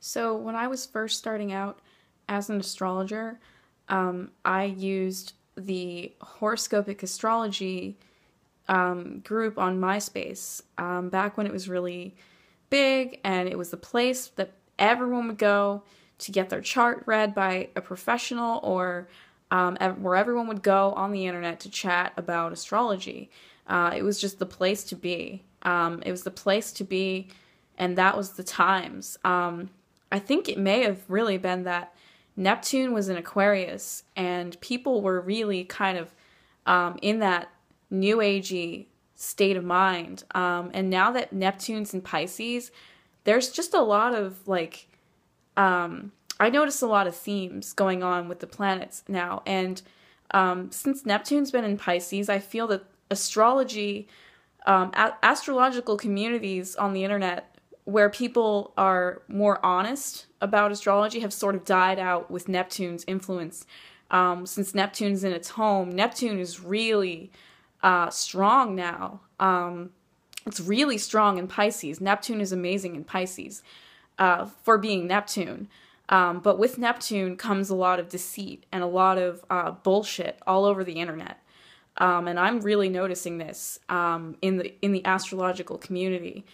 So when I was first starting out as an astrologer, I used the horoscopic astrology group on MySpace back when it was really big, and it was the place that everyone would go to get their chart read by a professional, or where everyone would go on the internet to chat about astrology. It was just the place to be. It was the place to be, and that was the times. I think it may have really been that Neptune was in Aquarius, and people were really kind of in that new agey state of mind. And now that Neptune's in Pisces, there's just a lot of I notice a lot of themes going on with the planets now. And since Neptune's been in Pisces, I feel that astrological communities on the internet where people are more honest about astrology have sort of died out with Neptune's influence. Since Neptune's in its home, Neptune is really strong now. It's really strong in Pisces. Neptune is amazing in Pisces for being Neptune. But with Neptune comes a lot of deceit and a lot of bullshit all over the internet. And I'm really noticing this in the astrological community.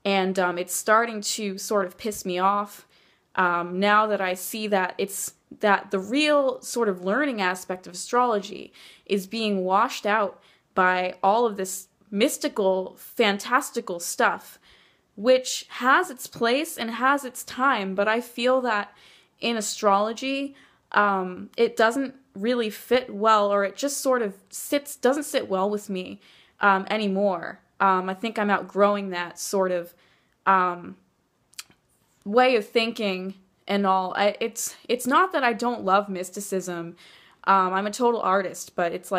And it's starting to sort of piss me off now that I see that that the real sort of learning aspect of astrology is being washed out by all of this mystical, fantastical stuff, which has its place and has its time. But I feel that in astrology, it doesn't really fit well, or it just sort of doesn't sit well with me anymore. I think I'm outgrowing that sort of way of thinking and all. It's not that I don't love mysticism. I'm a total artist, but it's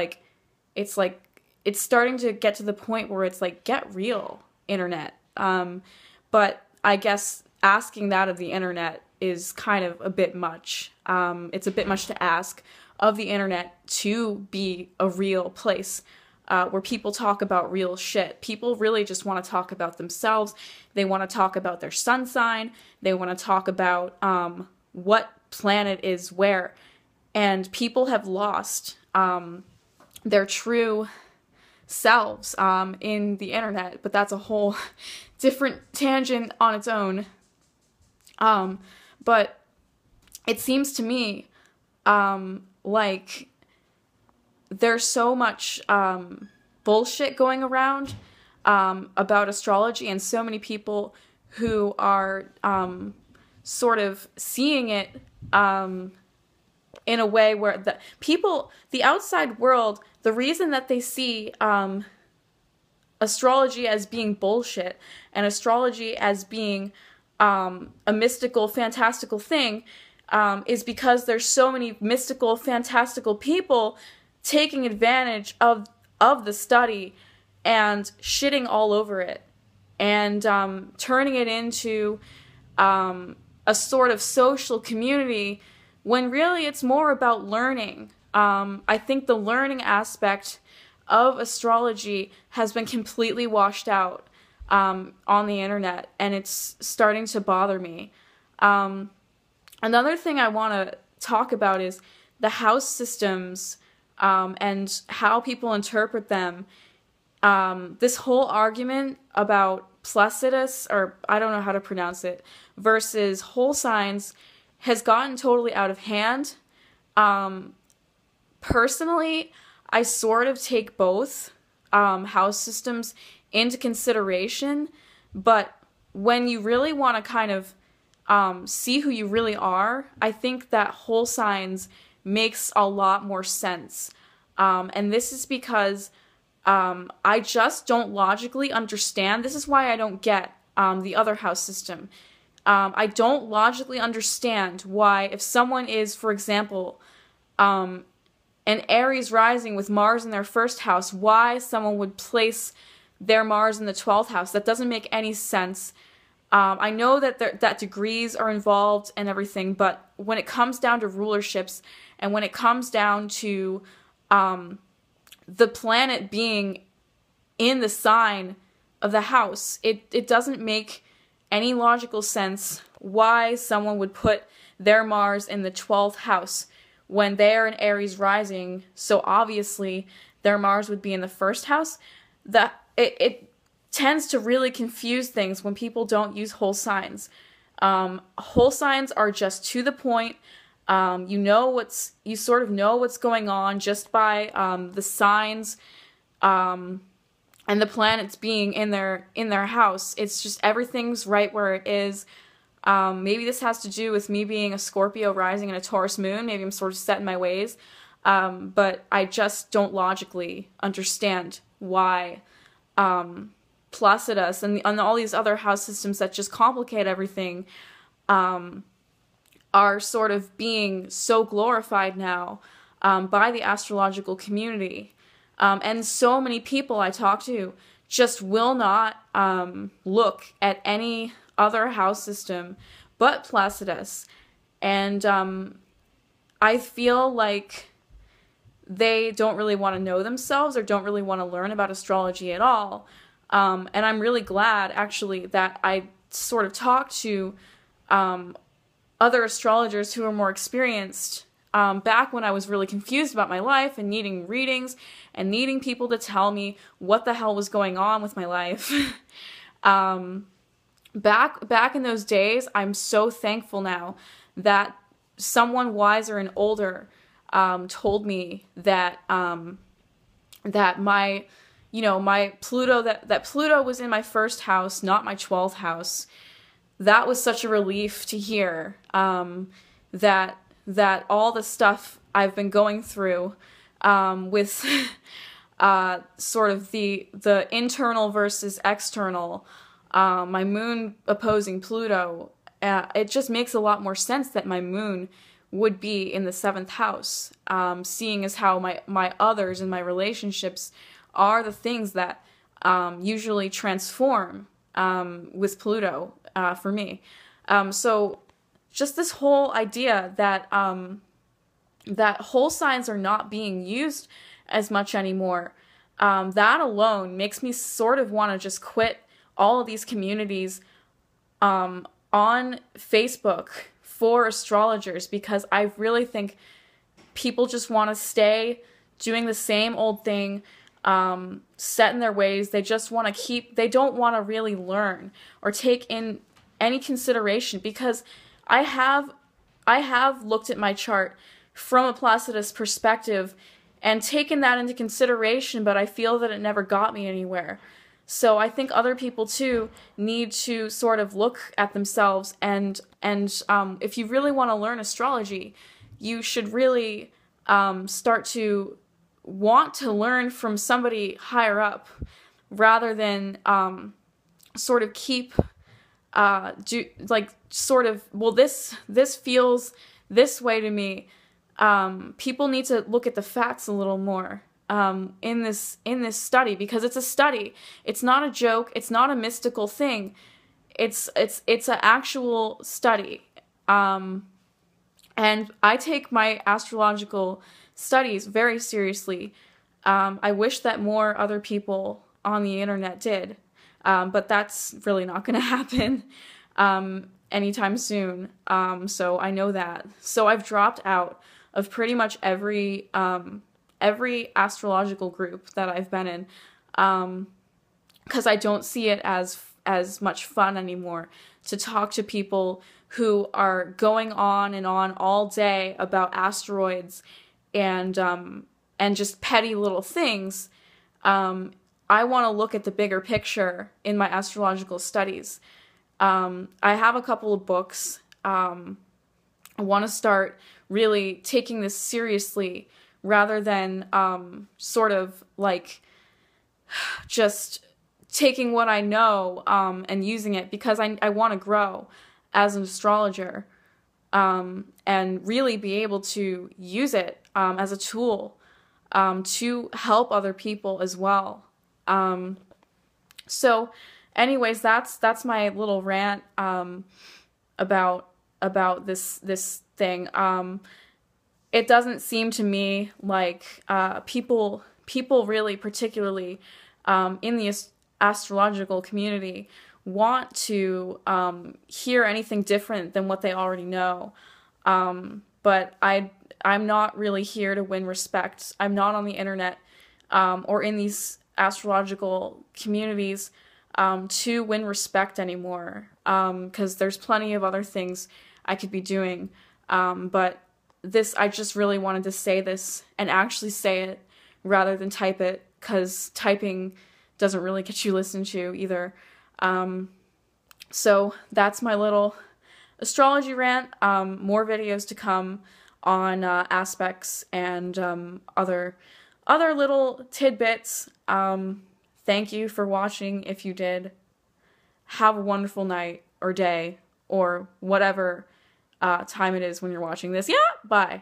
starting to get to the point where it's like, get real, internet. But I guess asking that of the internet is kind of a bit much. It's a bit much to ask of the internet to be a real place where people talk about real shit. People really just want to talk about themselves. They want to talk about their sun sign. They want to talk about what planet is where. And people have lost their true selves in the internet, but that's a whole different tangent on its own. But it seems to me like there's so much bullshit going around about astrology, and so many people who are sort of seeing it in a way where the outside world, the reason that they see astrology as being bullshit and astrology as being a mystical, fantastical thing is because there's so many mystical, fantastical people taking advantage of the study and shitting all over it and turning it into a sort of social community when really it's more about learning. I think the learning aspect of astrology has been completely washed out on the internet, and it's starting to bother me. Another thing I want to talk about is the house systems and how people interpret them. This whole argument about placidus, or I don't know how to pronounce it, versus whole signs has gotten totally out of hand. Personally, I sort of take both house systems into consideration, but when you really want to kind of see who you really are, I think that whole signs makes a lot more sense. And this is because I just don't logically understand. This is why I don't get the other house system. I don't logically understand why, if someone is, for example, an Aries rising with Mars in their first house, why someone would place their Mars in the 12th house. That doesn't make any sense. I know that degrees are involved and everything, but when it comes down to rulerships and when it comes down to the planet being in the sign of the house, it doesn't make any logical sense why someone would put their Mars in the 12th house when they're in Aries rising, so obviously their Mars would be in the first house. That it tends to really confuse things when people don't use whole signs. Whole signs are just to the point. You sort of know what's going on just by the signs and the planets being in their house. It's just everything's right where it is. Maybe this has to do with me being a Scorpio rising and a Taurus moon. Maybe I'm sort of set in my ways. But I just don't logically understand why Placidus and all these other house systems that just complicate everything are sort of being so glorified now by the astrological community. And so many people I talk to just will not look at any other house system but Placidus. And I feel like they don't really want to know themselves or don't really want to learn about astrology at all. And I'm really glad, actually, that I sort of talked to other astrologers who are more experienced back when I was really confused about my life and needing readings and needing people to tell me what the hell was going on with my life. Back in those days, I'm so thankful now that someone wiser and older told me that that my Pluto, that Pluto was in my first house, not my 12th house. That was such a relief to hear, that all the stuff I've been going through with sort of the internal versus external, my moon opposing Pluto, it just makes a lot more sense that my moon would be in the 7th house, seeing as how my others and my relationships are the things that usually transform with Pluto for me. So just this whole idea that that whole signs are not being used as much anymore, that alone makes me sort of want to just quit all of these communities on Facebook for astrologers, because I really think people just want to stay doing the same old thing, set in their ways. They just want to they don't want to really learn or take in any consideration, because I have looked at my chart from a Placidus perspective and taken that into consideration, but I feel that it never got me anywhere. So I think other people too need to sort of look at themselves, and if you really want to learn astrology, you should really start to want to learn from somebody higher up, rather than sort of keep this feels this way to me. People need to look at the facts a little more in this study, because it's a study. It's not a joke. It's not a mystical thing. It's an actual study. And I take my astrological studies very seriously. I wish that more other people on the internet did, but that's really not going to happen anytime soon. So I know that. So I've dropped out of pretty much every astrological group that I've been in, because I don't see it as much fun anymore to talk to people who are going on and on all day about asteroids and just petty little things. I want to look at the bigger picture in my astrological studies. I have a couple of books. I want to start really taking this seriously, rather than sort of like just taking what I know and using it, because I want to grow as an astrologer, and really be able to use it as a tool to help other people as well. So anyways, that's my little rant about this thing. It doesn't seem to me like people really, particularly in the astrological community, want to hear anything different than what they already know. But I'm not really here to win respect. I'm not on the internet or in these astrological communities to win respect anymore, because there's plenty of other things I could be doing. But I just really wanted to say this and actually say it rather than type it, because typing doesn't really get you listened to either. So that's my little astrology rant. More videos to come on aspects and other little tidbits. Thank you for watching if you did. Have a wonderful night or day or whatever time it is when you're watching this. Yeah, bye.